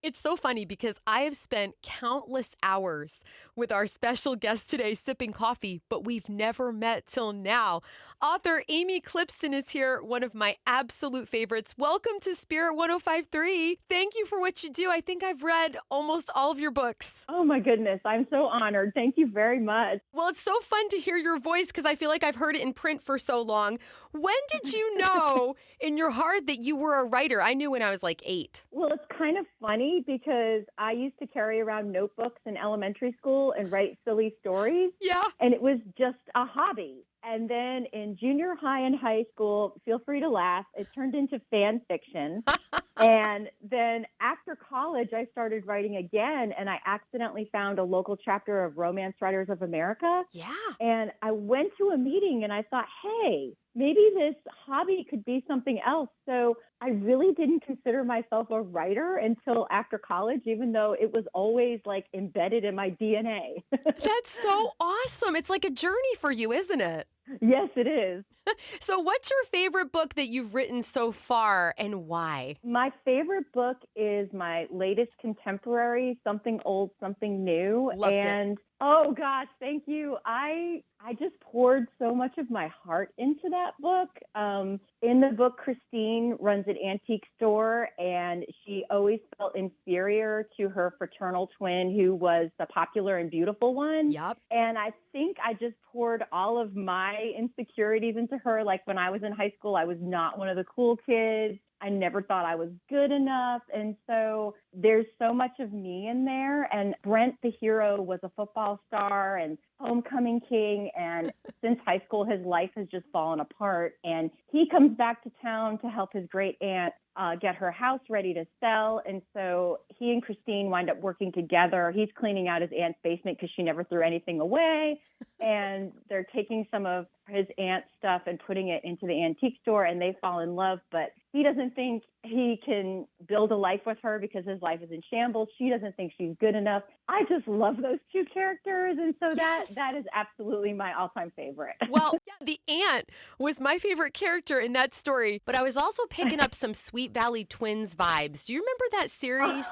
It's so funny because I have spent countless hours with our special guest today sipping coffee, but we've never met till now. Author Amy Clipston is here, one of my absolute favorites. Welcome to Spirit 1053. Thank you for what you do. I think I've read almost all of your books. Oh my goodness, I'm so honored. Thank you very much. Well, it's so fun to hear your voice because I feel like I've heard it in print for so long. When did you know in your heart that you were a writer? I knew when I was like 8. Well, it's kind of funny because I used to carry around notebooks in elementary school and write silly stories, Yeah. and it was just a hobby. And then in junior high and high school, feel free to laugh, it turned into fan fiction. And then after college, I started writing again, and I accidentally found a local chapter of Romance Writers of America. Yeah. And I went to a meeting and I thought, hey, maybe this hobby could be something else. So I really didn't consider myself a writer until after college, even though it was always like embedded in my DNA. That's so awesome. It's like a journey for you, isn't it? Yes, it is. So, what's your favorite book that you've written so far and why? My favorite book is my latest contemporary, Something Old, Something New. Loved it. And oh gosh, thank you. I just poured so much of my heart into that book. In the book, Christine runs an antique store, and she always felt inferior to her fraternal twin, who was the popular and beautiful one. Yep. And I think I just poured all of my insecurities into her. Like when I was in high school, I was not one of the cool kids. I never thought I was good enough. And so there's so much of me in there. And Brent, the hero, was a football star and homecoming king. And since high school, his life has just fallen apart. And he comes back to town to help his great aunt get her house ready to sell. And so he and Christine wind up working together. He's cleaning out his aunt's basement because she never threw anything away. And they're taking some of his aunt's stuff and putting it into the antique store, and they fall in love. But he doesn't think he can build a life with her because his life is in shambles. She doesn't think she's good enough. I just love those two characters. And so Yes. that is absolutely my all-time favorite. Well, yeah, the aunt was my favorite character in that story, but I was also picking up some Sweet Valley Twins vibes. Do you remember that series?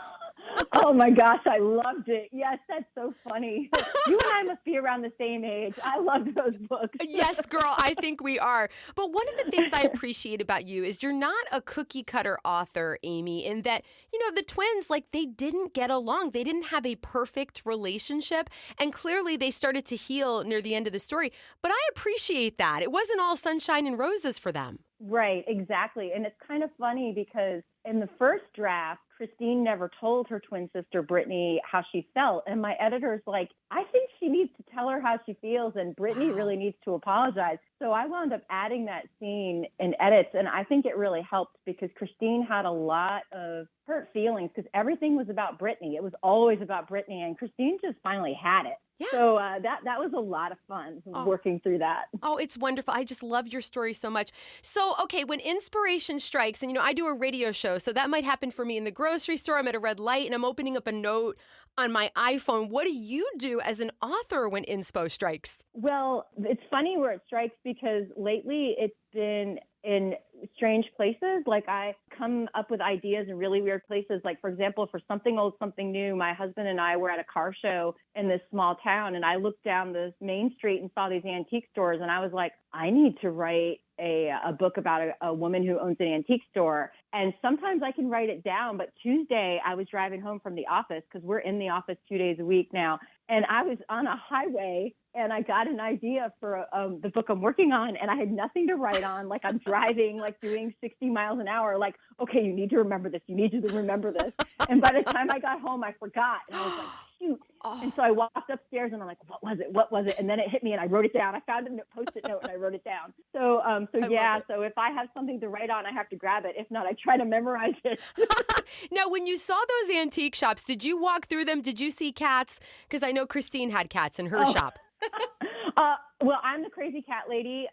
Oh my gosh, I loved it. Yes, that's so funny. You and I must be around the same age. I loved those books. Yes, girl, I think we are. But one of the things I appreciate about you is you're not a cookie cutter author, Amy, in that, the twins, like they didn't get along. They didn't have a perfect relationship. And clearly they started to heal near the end of the story. But I appreciate that. It wasn't all sunshine and roses for them. Right, exactly. And it's kind of funny because in the first draft, Christine never told her twin sister, Brittany, how she felt. And my editor's like, I think she needs to tell her how she feels, and Brittany really needs to apologize. So I wound up adding that scene in edits, and I think it really helped because Christine had a lot of hurt feelings because everything was about Brittany. It was always about Brittany, and Christine just finally had it. Yeah. So that was a lot of fun working through that. Oh, it's wonderful. I just love your story so much. So, okay, when inspiration strikes, and I do a radio show, so that might happen for me in the grocery store. I'm at a red light and I'm opening up a note on my iPhone. What do you do as an author when inspo strikes? Well, it's funny where it strikes because lately it's been in strange places. Like I come up with ideas in really weird places. Like, for example, for Something Old, Something New, my husband and I were at a car show in this small town, and I looked down this main street and saw these antique stores, and I was like, I need to write a book about a woman who owns an antique store. And sometimes I can write it down, but Tuesday I was driving home from the office because we're in the office 2 days a week now. And I was on a highway and I got an idea for the book I'm working on, and I had nothing to write on. Like I'm driving, like doing 60 miles an hour, like, okay, you need to remember this. You need to remember this. And by the time I got home, I forgot. And I was like, shoot. Oh. And so I walked upstairs and I'm like, what was it? What was it? And then it hit me and I wrote it down. I found a Post-it note and I wrote it down. So yeah, so if I have something to write on, I have to grab it. If not, I try to memorize it. Now, when you saw those antique shops, did you walk through them? Did you see cats? Because I know Christine had cats in her shop. Well, I'm the crazy cat lady.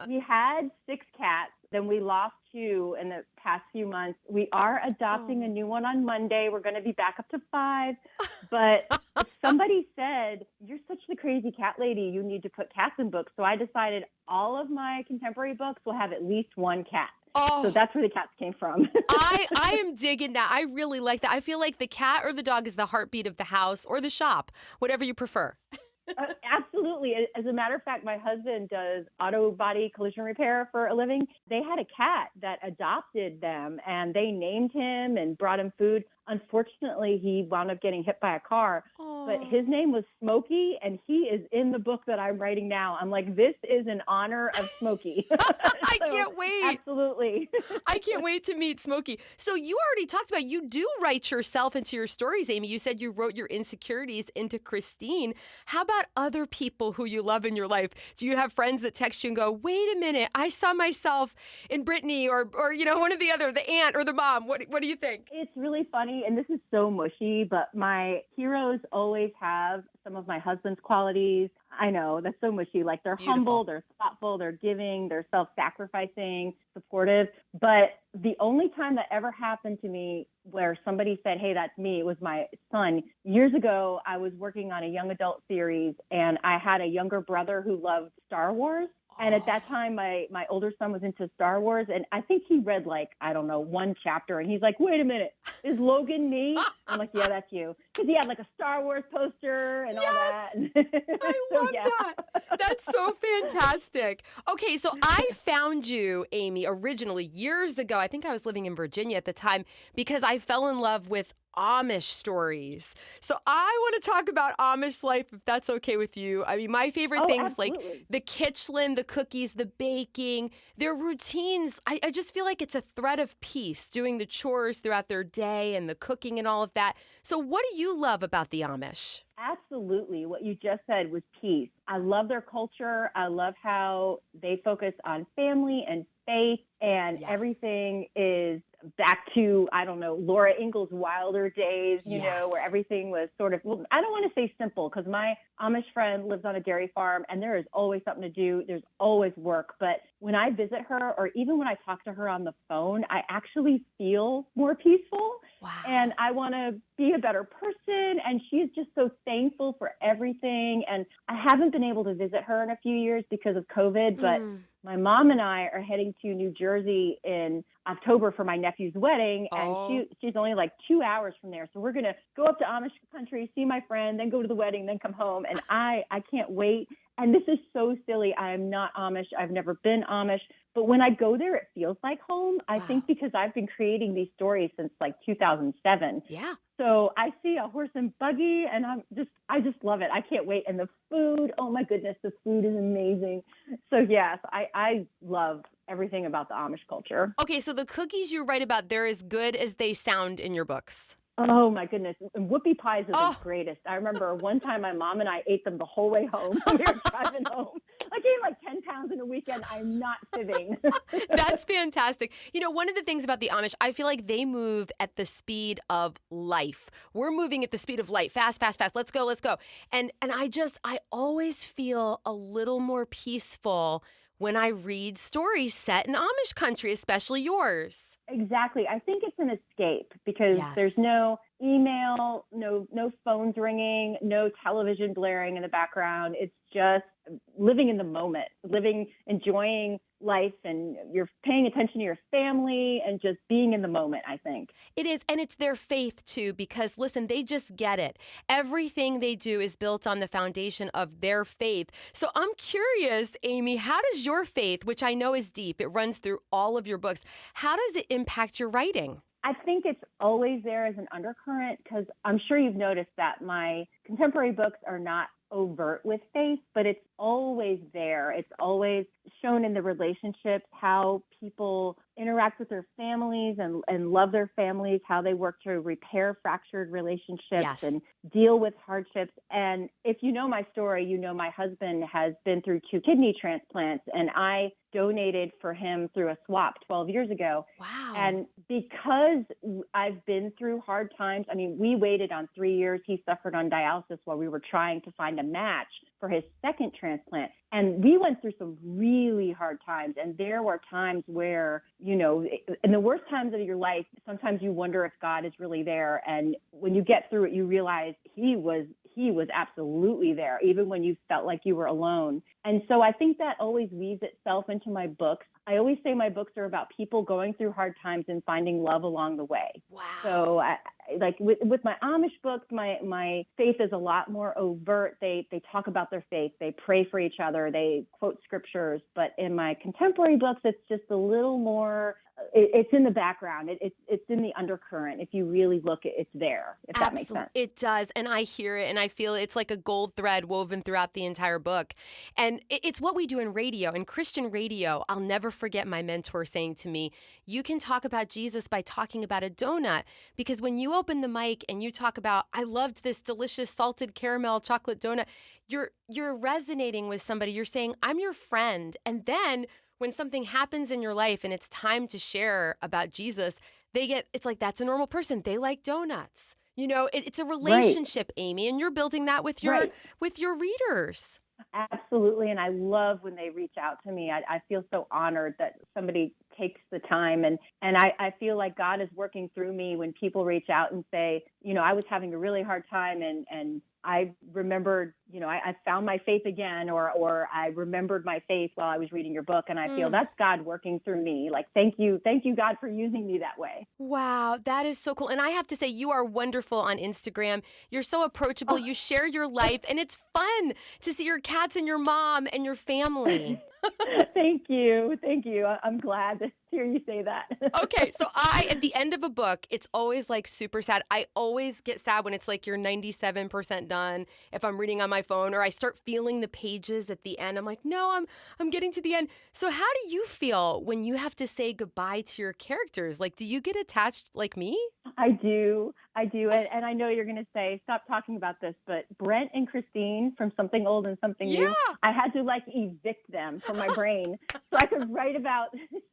We had 6 cats. Then we lost 2 in the past few months. We are adopting a new one on Monday. We're going to be back up to 5. But somebody said, you're such the crazy cat lady. You need to put cats in books. So I decided all of my contemporary books will have at least one cat. So Oh, that's where the cats came from. I am digging that. I really like that. I feel like the cat or the dog is the heartbeat of the house or the shop, whatever you prefer. Absolutely. As a matter of fact, my husband does auto body collision repair for a living. They had a cat that adopted them and they named him and brought him food. Unfortunately, he wound up getting hit by a car, but Oh. his name was Smokey and he is in the book that I'm writing now. I'm like, this is in honor of Smokey. I So can't wait. absolutely. I can't wait to meet Smokey. So you already talked about you do write yourself into your stories, Amy. You said you wrote your insecurities into Christine. How about other people who you love in your life? Do you have friends that text you and go, "Wait a minute, I saw myself in Brittany or one of the other, the aunt or the mom." What do you think? It's really funny, and this is so mushy, but my heroes always have some of my husband's qualities. I know that's so mushy. Like It's they're beautiful. humble, they're thoughtful, they're giving, they're self-sacrificing, supportive. But the only time that ever happened to me where somebody said, "Hey, that's me," it was my son. Years ago, I was working on a young adult series, and I had a younger brother who loved Star Wars. And at that Oh. time, my older son was into Star Wars, and I think he read like, I don't know, one chapter, and he's like, "Wait a minute, is Logan me?" I'm like, "Yeah, that's you," because he had like a Star Wars poster and all Yes. that. I So love yeah. that. That's so fantastic. Okay, so I found you, Amy, originally years ago. I think I was living in Virginia at the time because I fell in love with Amish stories. So I want to talk about Amish life if that's okay with you. I mean, my favorite Oh, things like absolutely. the kitchen, the cookies, the baking, their routines. I just feel like it's a thread of peace doing the chores throughout their day and the cooking and all of that. So what do you love about the Amish? Absolutely. What you just said was peace. I love their culture. I love how they focus on family and faith, and Yes. everything is back to, I don't know, Laura Ingalls Wilder days, where Yes. everything was sort of, well, I don't want to say simple because my Amish friend lives on a dairy farm and there is always something to do. There's always work. But when I visit her or even when I talk to her on the phone, I actually feel more peaceful and Wow. I want to be a better person. And she is just so thankful for everything. And I haven't been able to visit her in a few years because of COVID, but Hmm. my mom and I are heading to New Jersey in October for my nephew's wedding, and Oh, she's only like 2 hours from there. So we're gonna go up to Amish country, see my friend, then go to the wedding, then come home. And I can't wait. And this is so silly. I am not Amish. I've never been Amish. But when I go there, it feels like home. I wow. think because I've been creating these stories since like 2007. Yeah. So I see a horse and buggy and I just love it. I can't wait. And the food, oh my goodness, the food is amazing. So yes, I love everything about the Amish culture. Okay, so the cookies you write about, they're as good as they sound in your books. Oh my goodness. And whoopie pies are the Oh, greatest. I remember one time my mom and I ate them the whole way home when we were driving home. I gained like 10 pounds in a weekend. I'm not fibbing. that's fantastic. One of the things about the Amish, I feel like they move at the speed of life. We're moving at the speed of light. Fast, fast, fast. Let's go, let's go. And I always feel a little more peaceful when I read stories set in Amish country, especially yours. Exactly. I think it's an escape because there's Yes. no email, no phones ringing, no television blaring in the background. It's just living in the moment, enjoying life, and you're paying attention to your family and just being in the moment, I think. It is, and it's their faith too, because listen, they just get it. Everything they do is built on the foundation of their faith. So I'm curious, Amy, how does your faith, which I know is deep, it runs through all of your books, how does it impact your writing? I think it's always there as an undercurrent because I'm sure you've noticed that my contemporary books are not overt with faith, but it's always there. It's always shown in the relationships, how people interact with their families and love their families, how they work to repair fractured relationships Yes. and deal with hardships. And if you know my story, you know my husband has been through 2 kidney transplants, and I donated for him through a swap 12 years ago. Wow. And because I've been through hard times, I mean, we waited on 3 years. He suffered on dialysis while we were trying to find a match for his second transplant. And we went through some really hard times. And there were times where, in the worst times of your life, sometimes you wonder if God is really there. And when you get through it, you realize he he was absolutely there, even when you felt like you were alone. And so I think that always weaves itself into my books. I always say my books are about people going through hard times and finding love along the way. Wow. So like with my Amish books, my faith is a lot more overt. They talk about their faith. They pray for each other. They quote scriptures. But in my contemporary books, it's just a little more, it's in the background. It's in the undercurrent. If you really look, it's there, if that makes sense. It does. And I hear it and I feel it's like a gold thread woven throughout the entire book. And it's what we do in radio. In Christian radio, I'll never forget my mentor saying to me, you can talk about Jesus by talking about a donut. Because when you open the mic and you talk about, I loved this delicious salted caramel chocolate donut, you're resonating with somebody. You're saying, I'm your friend. And then when something happens in your life and it's time to share about Jesus, it's like, that's a normal person. They like donuts. You know, it's a relationship, right, Amy, and you're building that with your readers. Absolutely. And I love when they reach out to me. I feel so honored that somebody takes the time. And I feel like God is working through me when people reach out and say, you know, I was having a really hard time and I remembered, you know, I found my faith again, or I remembered my faith while I was reading your book. And I feel that's God working through me. Like, thank you, God, for using me that way. Wow, that is so cool. And I have to say, you are wonderful on Instagram. You're so approachable. You share your life, and it's fun to see your cats and your mom and your family. Thank you. I'm glad to hear you say that. Okay, so at the end of a book, it's always like super sad. I always get sad when it's like you're 97% done if I'm reading on my phone, or I start feeling the pages at the end. I'm like, no, I'm getting to the end. So how do you feel when you have to say goodbye to your characters? Like, do you get attached like me? I do. And I know you're going to say, stop talking about this, but Brent and Christine from Something Old and Something New, I had to like evict them from my brain so I could write about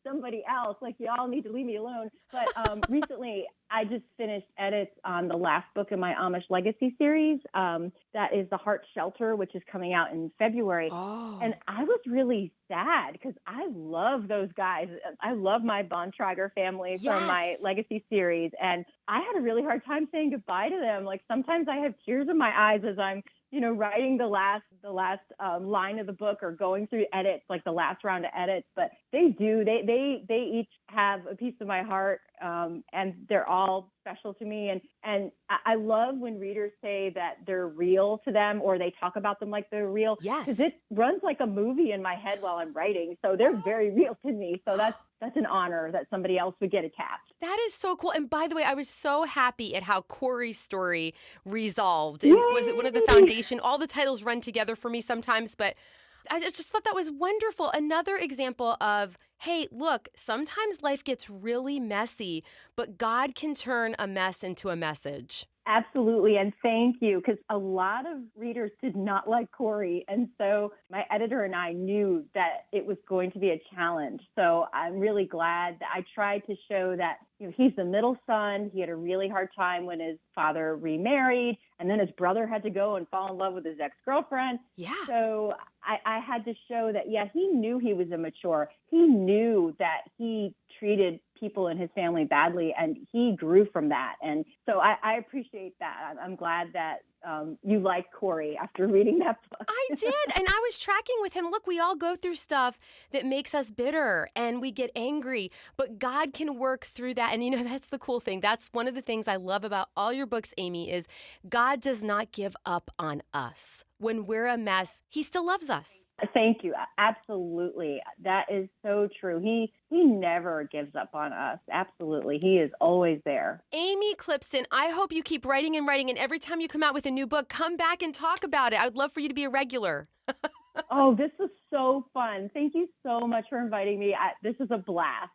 somebody else. Like, y'all need to leave me alone. But recently, I just finished edits on the last book in my Amish Legacy series. That is The Heart Shelter, which is coming out in February. Oh. And I was really sad because I love those guys. I love my Bontrager family from my Legacy series. And I had a really hard time saying goodbye to them. Like, sometimes I have tears in my eyes as I'm, you know, writing the last line of the book or going through edits, like the last round of edits. But they each have a piece of my heart, and they're all special to me. And I love when readers say that they're real to them, or they talk about them like they're real. Yes. Because it runs like a movie in my head while I'm writing. So they're very real to me. So that's an honor that somebody else would get attached. That is so cool. And by the way, I was so happy at how Corey's story resolved. It was one of the foundation. All the titles run together for me sometimes, but I just thought that was wonderful. Another example of, hey, look, sometimes life gets really messy, but God can turn a mess into a message. Absolutely. And thank you, because a lot of readers did not like Corey. And so my editor and I knew that it was going to be a challenge. So I'm really glad that I tried to show that, you know, he's the middle son. He had a really hard time when his father remarried, and then his brother had to go and fall in love with his ex-girlfriend. Yeah. So I had to show that, he knew he was immature. He knew that he treated people in his family badly, and he grew from that. And so I appreciate that. I'm glad that you liked Corey after reading that book. I did. And I was tracking with him. Look, we all go through stuff that makes us bitter and we get angry, but God can work through that. And, you know, that's the cool thing. That's one of the things I love about all your books, Amy, is God does not give up on us. When we're a mess, he still loves us. Thank you. Absolutely. That is so true. He never gives up on us. Absolutely. He is always there. Amy Clipston, I hope you keep writing and writing. And every time you come out with a new book, come back and talk about it. I would love for you to be a regular. Oh, this was so fun. Thank you so much for inviting me. This is a blast.